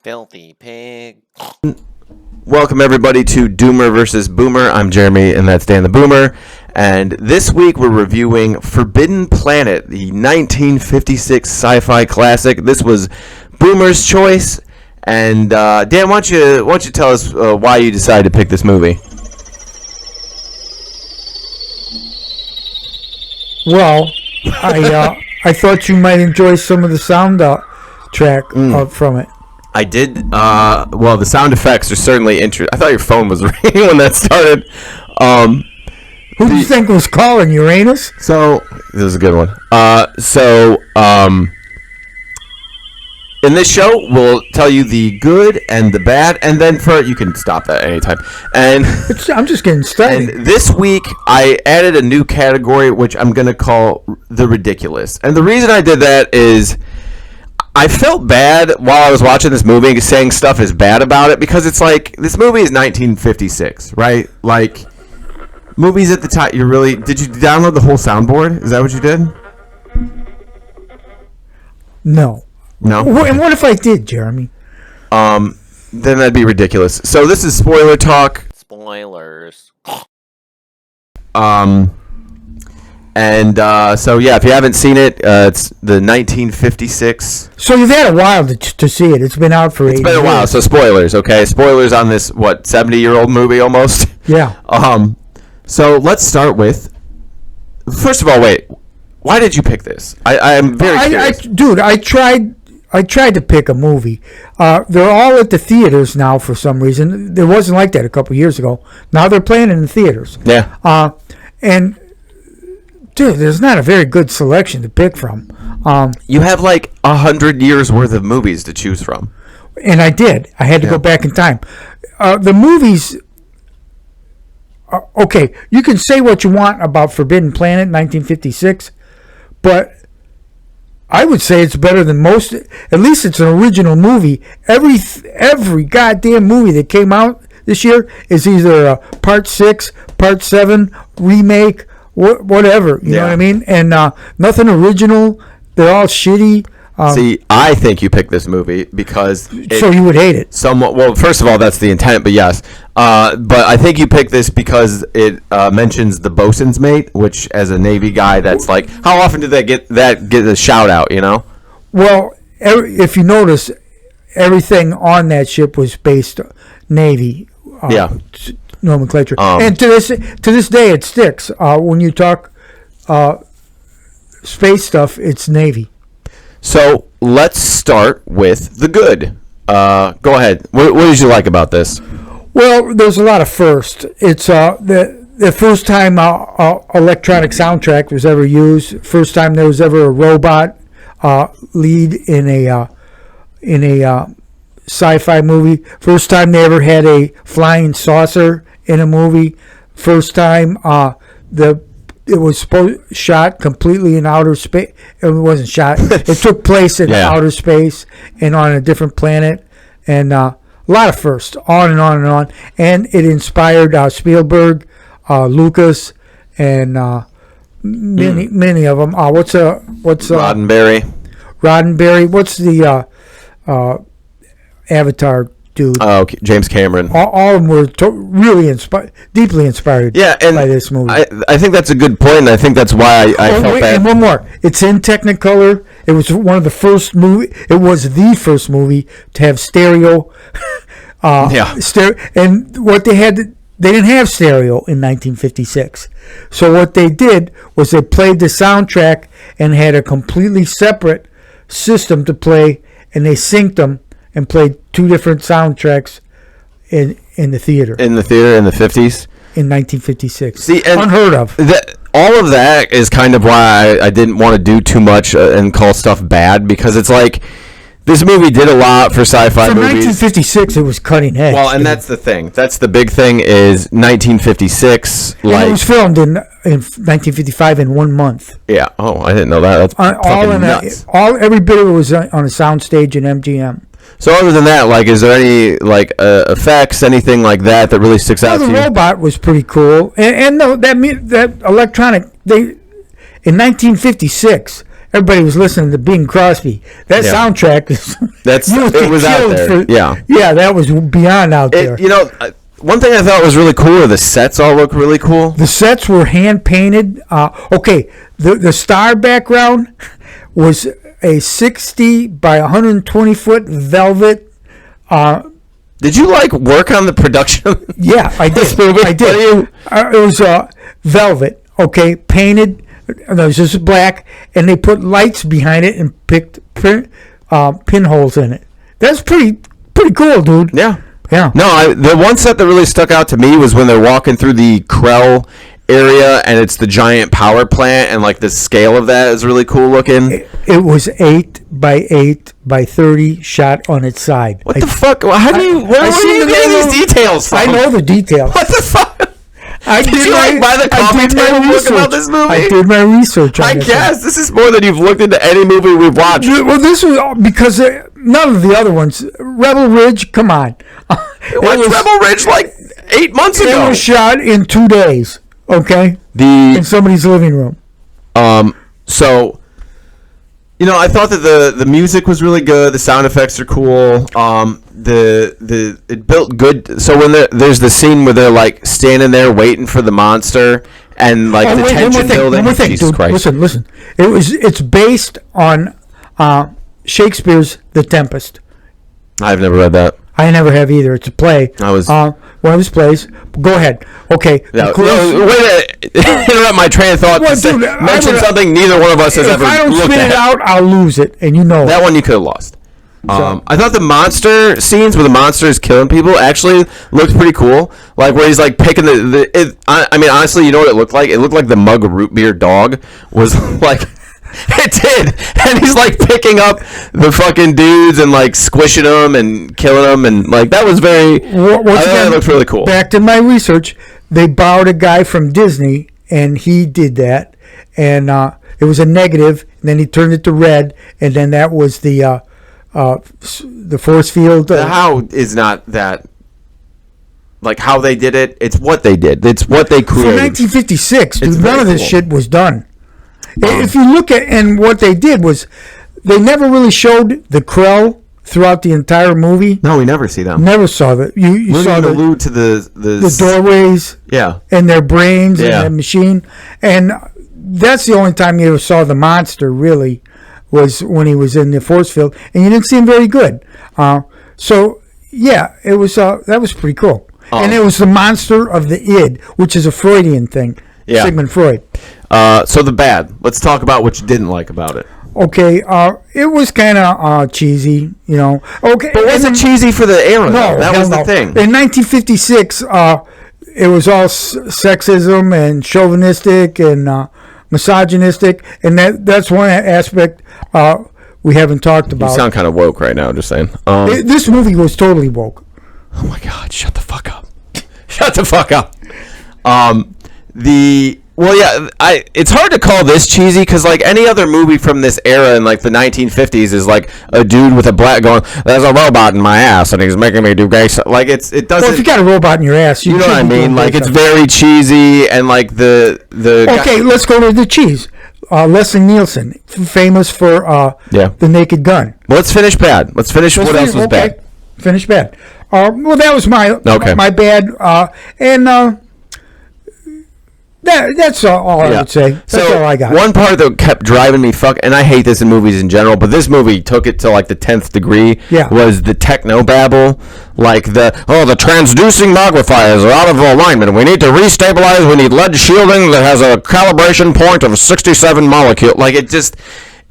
Filthy pig. Welcome everybody to Doomer versus Boomer. I'm Jeremy and that's Dan the Boomer. And this week we're reviewing Forbidden Planet, the 1956 sci-fi classic. This was Boomer's choice. And Dan, why don't you tell us why you decided to pick this movie? Well, I thought you might enjoy some of the sound track from it. I did. Well, the sound effects are certainly interesting. I thought your phone was ringing when that started. Who do you think was calling, Uranus? So this is a good one. In this show, we'll tell you the good and the bad, and then you can stop that anytime. And I'm just getting started. And this week, I added a new category, which I'm going to call the ridiculous. And the reason I did that is I felt bad while I was watching this movie saying stuff is bad about it, because it's like, this movie is 1956, right? Like, movies at the time, did you download the whole soundboard? Is that what you did? No. No? And what if I did, Jeremy? Then that'd be ridiculous. So this is spoiler talk. Spoilers. So yeah, if you haven't seen it, it's the 1956. So you've had a while to see it. It's been out for 8 years. It's been a while, so spoilers, okay? Spoilers on this, 70-year-old movie almost? Yeah. So let's start with, first of all, wait, why did you pick this? I'm very curious. Dude, I tried to pick a movie. They're all at the theaters now for some reason. It wasn't like that a couple years ago. Now they're playing in the theaters. Yeah. And dude, there's not a very good selection to pick from. You have like 100 years worth of movies to choose from. And I did. I had to go back in time. The movies, okay, you can say what you want about Forbidden Planet 1956, but I would say it's better than most. At least it's an original movie. Every goddamn movie that came out this year is either a Part 6, Part 7, remake, whatever. You know what I mean? And nothing original. They're all shitty. See, I think you picked this movie because so you would hate it. Somewhat. Well, first of all, that's the intent, but yes. But I think you picked this because it mentions the bosun's mate, which, as a Navy guy, that's like, how often do they get a shout out? You know? Well, if you notice, everything on that ship was based Navy. Nomenclature, and to this day, it sticks. When you talk space stuff, it's Navy. So let's start with the good. Go ahead. What did you like about this? Well, there's a lot of firsts. It's the first time electronic soundtrack was ever used. First time there was ever a robot lead in a sci-fi movie. First time they ever had a flying saucer in a movie. First time it was shot completely in outer space. It wasn't shot. It took place in outer space and on a different planet. And a lot of firsts, on and on and on. And it inspired Spielberg, Lucas, and many of them. What's Roddenberry? Roddenberry. What's the Avatar dude? Oh, okay. James Cameron. All of them were really deeply inspired by this movie. I think that's a good point, and I think that's why I felt bad. And one more. It's in Technicolor. It was one of the first movie. It was the first movie to have stereo. And what they didn't have stereo in 1956. So what they did was they played the soundtrack and had a completely separate system to play, and they synced them and played two different soundtracks in the theater. In the theater in the 50s? In 1956. See, unheard of. All of that is kind of why I didn't want to do too much and call stuff bad, because it's like, this movie did a lot for sci-fi movies. For 1956, it was cutting edge. Well, and that's the thing. That's the big thing is 1956. And it was filmed in 1955 in 1 month. Yeah. Oh, I didn't know that. That's fucking nuts. Every bit of it was on a soundstage in MGM. So other than that, like, is there any effects, anything like that really sticks out to you? The robot was pretty cool, and that electronic. In 1956, everybody was listening to Bing Crosby. That Yeah. soundtrack is you would It get was out killed there. yeah, that was beyond out there. One thing I thought was really cool are the sets all look really cool. The sets were hand painted. Okay, the star background was a 60 by 120 foot velvet. Did you work on the production? Yeah, I did. This movie? I did. It was velvet. Okay, painted. It was just black, and they put lights behind it and picked pinholes in it. That's pretty cool, dude. Yeah. Yeah. No, the one set that really stuck out to me was when they're walking through the Krell area, and it's the giant power plant, and the scale of that is really cool looking. It was 8 by 8 by 30 shot on its side. What the fuck? How do you? Where are you getting these details from? I know the details. What the fuck? Did you my- buy the I coffee did my table book research. about this movie? I did my research on I this. guess this is more than you've looked into any movie we've watched. Well, this was because none of the other ones. Rebel Ridge, come on. It was Rebel Ridge 8 months It ago. was shot in 2 days. Okay, in somebody's living room. So, I thought that the music was really good. The sound effects are cool. It built good. So when there's the scene where they're standing there waiting for the monster and the tension building. One more thing, Jesus dude. Christ. Listen. It's based on Shakespeare's The Tempest. I've never read that. I never have either. It's a play. One of his plays. Go ahead. Okay. No, way to interrupt my train of thought. Well, To dude, mention something neither one of us has If ever I don't looked spit at. it out, I'll lose it, and you know That it. one you could have lost. I thought the monster scenes where the monster is killing people actually looked pretty cool. Where he's picking I mean, honestly, you know what it looked like? It looked like the mug root beer dog was It did, and he's picking up the fucking dudes and squishing them and killing them, and that was very. Once I thought again, it looked really cool. Back to my research, they borrowed a guy from Disney, and he did that, and it was a negative, and then he turned it to red, and then that was the force field. How is not that? How they did it? It's what they did. It's what they For created. 1956, It's dude, none of very this cool. shit was done. If you look at, and what they did was, they never really showed the Krell throughout the entire movie. No, we never see them. Never saw that. You We saw didn't the allude to the doorways Yeah. and their brains Yeah. and the machine, and that's the only time you ever saw the monster. Really, was when he was in the force field, and you didn't see him very good. So yeah, it was that was pretty cool, and it was the monster of the id, which is a Freudian thing. Yeah. Sigmund Freud. So the bad. Let's talk about what you didn't like about it. Okay, it was kind of cheesy, Okay, But was it cheesy for the era? No, though? That hell was the no. thing. In 1956, it was all sexism and chauvinistic and misogynistic, and that's one aspect we haven't talked You about. sound kind of woke right now. Just saying. This movie was totally woke. Oh my God! Shut the fuck up! Shut the fuck up! It's hard to call this cheesy because any other movie from this era in the 1950s is a dude with a black going, "There's a robot in my ass and he's making me do gay stuff." It doesn't. Well, if you got a robot in your ass, you know what I shouldn't be mean? doing It's stuff. very cheesy and the Okay, let's go to the cheese. Leslie Nielsen, famous for The Naked Gun. Well, let's finish bad. Let's finish what else was bad. Finish bad. Well, that was my bad. That's all I would say. That's all I got. One part that kept driving me and I hate this in movies in general, but this movie took it to the 10th degree. Yeah. Was the technobabble, the transducing magnifiers are out of alignment. We need to restabilize. We need lead shielding that has a calibration point of 67 molecule.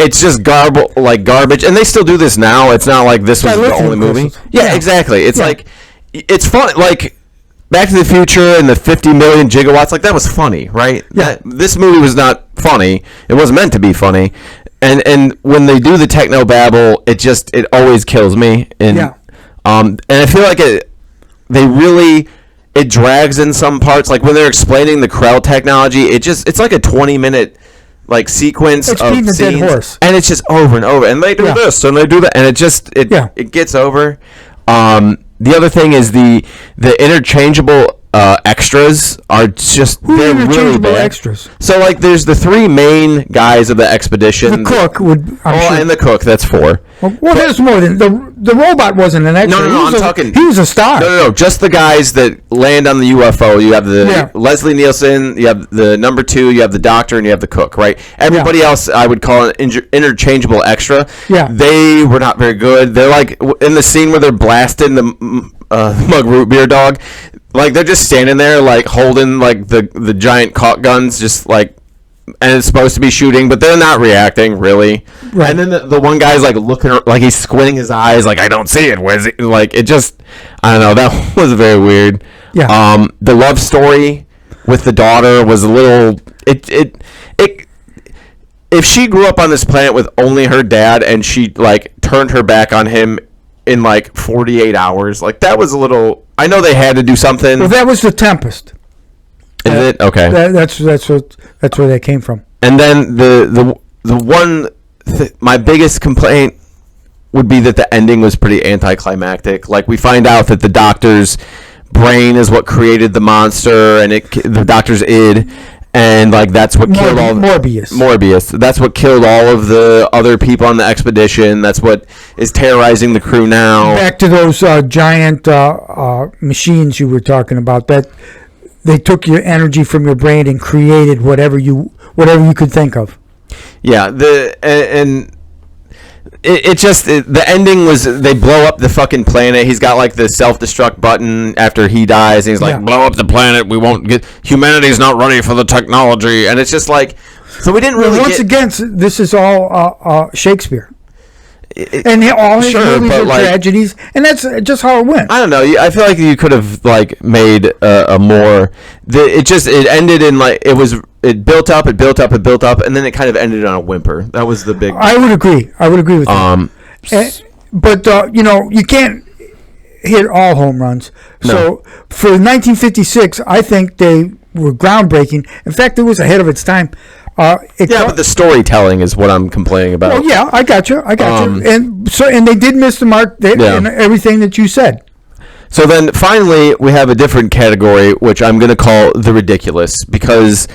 It's just garbage, and they still do this now. It's not like this was the only movie. crystals. Yeah, Yeah. exactly. It's it's fun. Back to the Future and the 50 million gigawatts, that was funny, right? Yeah. This movie was not funny. It wasn't meant to be funny. And when they do the technobabble, it always kills me. And and I feel like it drags in some parts. When they're explaining the Krell technology, it's like a 20-minute sequence It's of beating a dead scenes, horse. and it's just over and over. And they do this and they do that, and it gets over. The other thing is the interchangeable extras are just Who are they're really interchangeable bad. extras? So like, there's the three main guys of the expedition. The cook would. I'm sure. and the cook. That's four. Well, there's more than the robot wasn't an extra. No, He was I'm talking. He was a star. No. Just the guys that land on the UFO. You have the Yeah. Leslie Nielsen. You have the number two. You have the doctor, and you have the cook. Right. Everybody else, I would call an interchangeable extra. Yeah. They were not very good. They're like in the scene where they're blasting the mug root beer dog. Like, they're just standing there, like, holding, like, the giant caulk guns, just, like, and it's supposed to be shooting, but they're not reacting, really. Right. And then the one guy's, like, looking, like, he's squinting his eyes, like, I don't see it. Where's it? Like, it just, I don't know, that was very weird. Yeah. The love story with the daughter was a little, if she grew up on this planet with only her dad and she, like, turned her back on him in, like, 48 hours, like, that was a little, I know they had to do something. Well, that was the Tempest. Is it? Okay. That's where that came from. And then the one, my biggest complaint would be that the ending was pretty anticlimactic. Like, we find out that the doctor's brain is what created the monster, and the doctor's id, and like that's what killed all Morbius. That's what killed all of the other people on the expedition. That's what is terrorizing the crew now. Back to those giant machines you were talking about. That they took your energy from your brain and created whatever you could think of. Yeah, the ending was they blow up the fucking planet. He's got like the self-destruct button after he dies, and he's like, blow up the planet. We won't get, humanity's not ready for the technology. And it's just like, so we didn't really again, this is all Shakespeare. And all his movies are tragedies, and that's just how it went. I don't know. I feel like you could have like made a more. It ended in like it built up, and then it kind of ended on a whimper. That was the big. I would agree with that. But you can't hit all home runs. No. So for 1956, I think they were groundbreaking. In fact, it was ahead of its time. But the storytelling is what I'm complaining about. Well, yeah, I got you. And they did miss the mark in everything that you said. So then finally we have a different category, which I'm going to call the ridiculous, because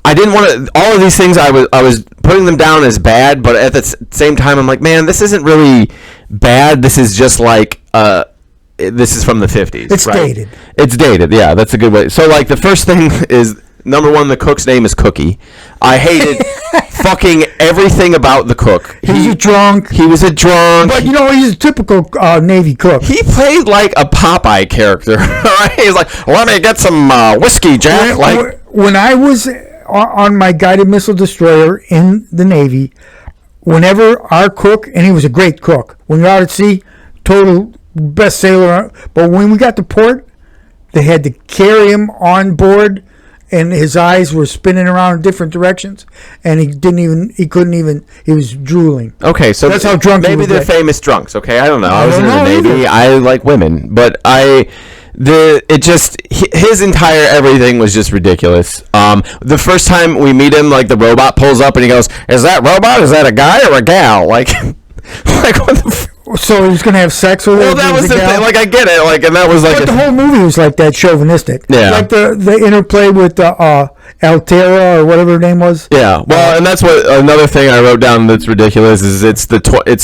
I didn't want to, all of these things I was putting them down as bad, but at the same time I'm like, man, this isn't really bad. This is just like this is from the 50s. It's dated. It's dated. Yeah, that's a good way. So like the first thing is, number one, the cook's name is Cookie. I hated fucking everything about the cook. He was a drunk. But, he's a typical Navy cook. He played like a Popeye character. Right? He's like, let me get some whiskey, Jack. When I was on my guided missile destroyer in the Navy, whenever our cook, and he was a great cook, when you're out at sea, total best sailor, but when we got to port, they had to carry him on board, and his eyes were spinning around in different directions, and he was drooling. Okay, so that's how drunk he maybe was. They're famous drunks. Okay, I don't know. I was in the Navy. Either. I like women, but his entire everything was just ridiculous. The first time we meet him, like the robot pulls up and he goes, "Is that robot? Is that a guy or a gal?" Like what the. So he was gonna have sex with her. Well, that was the thing. Like, I get it. Like, and that was like. But the whole movie was like that, chauvinistic. Yeah. Like the interplay with Altera or whatever her name was. Yeah. Well, and that's what another thing I wrote down that's ridiculous is it's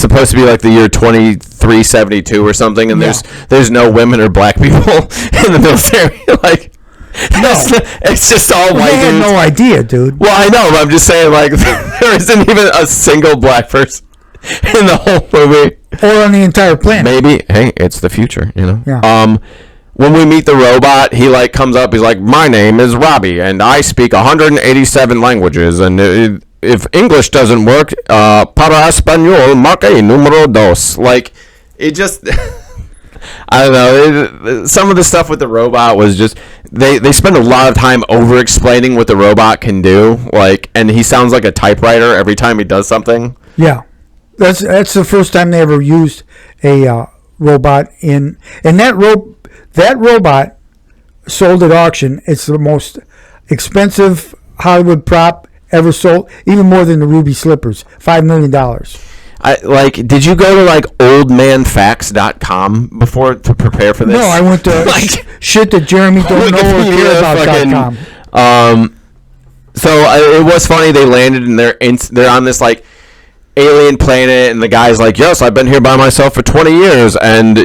supposed to be like the year 2372 or something, and there's no women or black people in the military. Like. No, it's just all white. They had no idea, dude. Well, I know, but I'm just saying, like, there isn't even a single black person in the whole movie. Or on the entire planet. Maybe, hey, it's the future, Yeah. When we meet the robot, he, like, comes up, he's like, my name is Robbie, and I speak 187 languages, and if English doesn't work, para español, marca número dos. Like, it just... I don't know. Some of the stuff with the robot was just they spend a lot of time over explaining what the robot can do, like, and he sounds like a typewriter every time he does something. Yeah, that's the first time they ever used a robot and that robot sold at auction. It's the most expensive Hollywood prop ever sold, even more than the Ruby Slippers, $5 million. Did you go to like oldmanfacts.com before to prepare for this? No, I went to shit that Jeremy don't know or care about.com. So it was funny. They landed and they're on this like alien planet, and the guy's like, "Yes, I've been here by myself for 20 years, and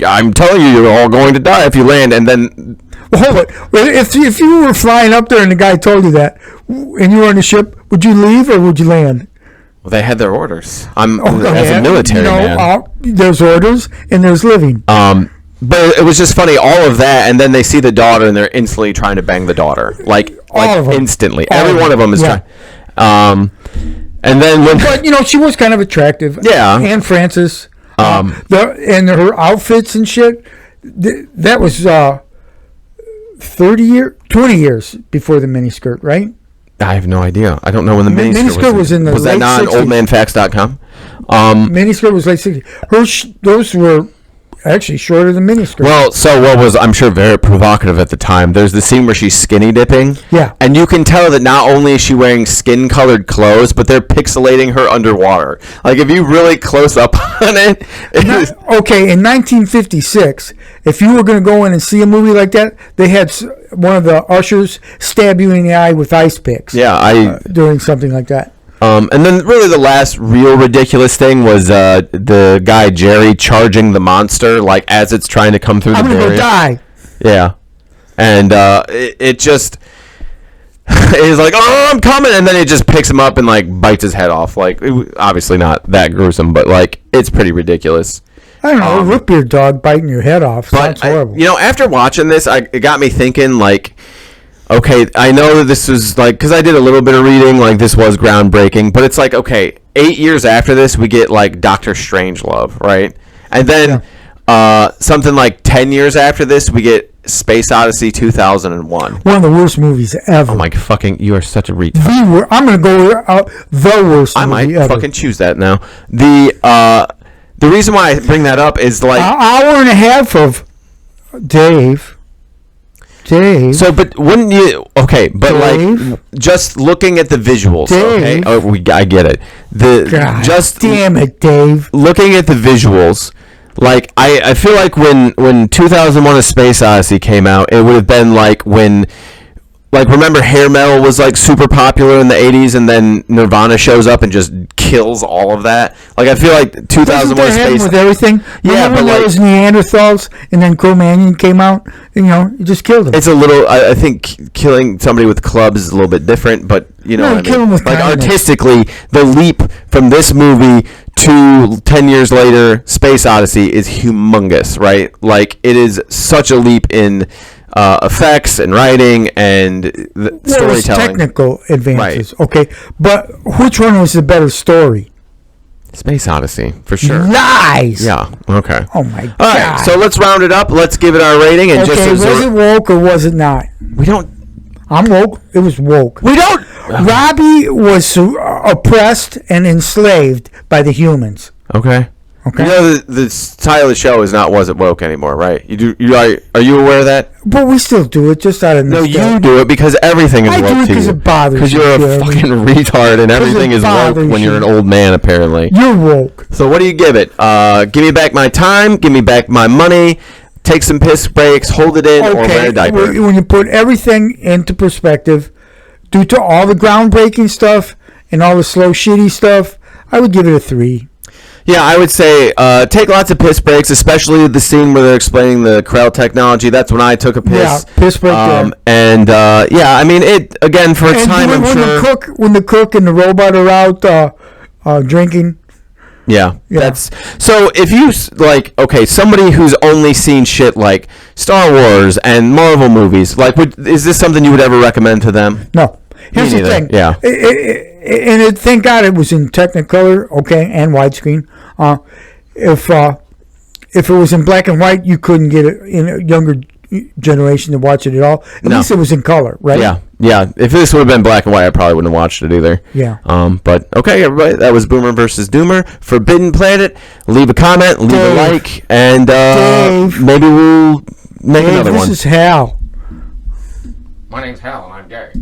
I'm telling you, you're all going to die if you land." And then, well, hold it. If you were flying up there and the guy told you that, and you were on the ship, would you leave or would you land? Well, they had their orders. As a military man. There's orders and there's living. But it was just funny, all of that, and then they see the daughter, and they're instantly trying to bang the daughter, like of them. Instantly. All Every of one of them is yeah. trying. And then when, but she was kind of attractive. Yeah. Anne Francis. And her outfits and shit. That was 20 years before the miniskirt, right? I have no idea. I don't know when the miniskirt was in the was that late not 60s. oldmanfacts.com? Miniskirt was late 60s. Those were actually shorter than miniskirt. Well, so what was, I'm sure, very provocative at the time, there's the scene where she's skinny dipping. Yeah. And you can tell that not only is she wearing skin-colored clothes, but they're pixelating her underwater. Like, if you really close up on it... Okay, in 1956, if you were going to go in and see a movie like that, they had one of the ushers stab you in the eye with ice picks. Yeah, doing something like that. And then really the last real ridiculous thing was the guy Jerry charging the monster like as it's trying to come through the barrier. I'm gonna go die. Yeah, and it just is like, oh, I'm coming, and then it just picks him up and like bites his head off. Like, obviously not that gruesome, but like it's pretty ridiculous. I don't know, rip your dog biting your head off. Sounds horrible. After watching this, it got me thinking like. Okay, I know that this was like, because I did a little bit of reading, like this was groundbreaking, but it's like, okay, 8 years after this, we get like Doctor Strangelove, right? And then something like 10 years after this, we get Space Odyssey 2001. One of the worst movies ever. Oh my fucking, you are such a retard. I'm going to go out the worst I movie might ever. fucking choose that now. The reason why I bring that up is like... An hour and a half of Dave. So, but wouldn't you? Okay, but Dave? like just looking at the visuals. Dave? Okay, I get it. God damn it, Dave. Looking at the visuals, like I feel like when 2001: A Space Odyssey came out, it would have been like when. Like, remember hair metal was, like, super popular in the 80s, and then Nirvana shows up and just kills all of that? Like, I feel like 2001 Space... with everything? Yeah, but, when there was Neanderthals, and then Cro-Magnon came out, you just killed them. It's a little... I think killing somebody with clubs is a little bit different, but, you know what I kill mean? them with Like, kindness. artistically, the leap from this movie to 10 years later, Space Odyssey, is humongous, right? Like, it is such a leap in... effects and writing and storytelling. Technical advances, right. Okay. But which one was the better story? Space Odyssey, for sure. Lies! Yeah, okay. Oh, my God. All right, so let's round it up. Let's give it our rating. And okay, was it woke or was it not? We don't... I'm woke. It was woke. We don't... Robbie was oppressed and enslaved by the humans. Okay. Okay. You know the title of the show is not Was It Woke anymore, right? Are you aware of that? But we still do it just out of No, nostalgia. you do it because everything is I woke do it to you. because it bothers Because you. you're a fucking retard and everything is woke bothers when you're an you. old man, apparently. You're woke. So what do you give it? Give me back my time, give me back my money, take some piss breaks, hold it in, or wear a diaper. When you put everything into perspective, due to all the groundbreaking stuff and all the slow, shitty stuff, I would give it a 3. Yeah, I would say take lots of piss breaks, especially the scene where they're explaining the Krell technology. That's when I took a piss. Yeah, piss break there. And yeah, I mean it again for its time. I'm sure. When the cook and the robot are out drinking. Yeah, that's so. If you like, okay, somebody who's only seen shit like Star Wars and Marvel movies, like, is this something you would ever recommend to them? No. Here's the thing. Yeah. Thank God it was in Technicolor, okay, and widescreen. If it was in black and white, you couldn't get it in a younger generation to watch it at all. At least it was in color, right? Yeah. If this would have been black and white, I probably wouldn't have watched it either. Yeah. But okay, everybody, that was Boomer versus Doomer. Forbidden Planet. Leave a comment, leave a like, and maybe we'll make another one. This is Hal. My name's Hal, and I'm Gary.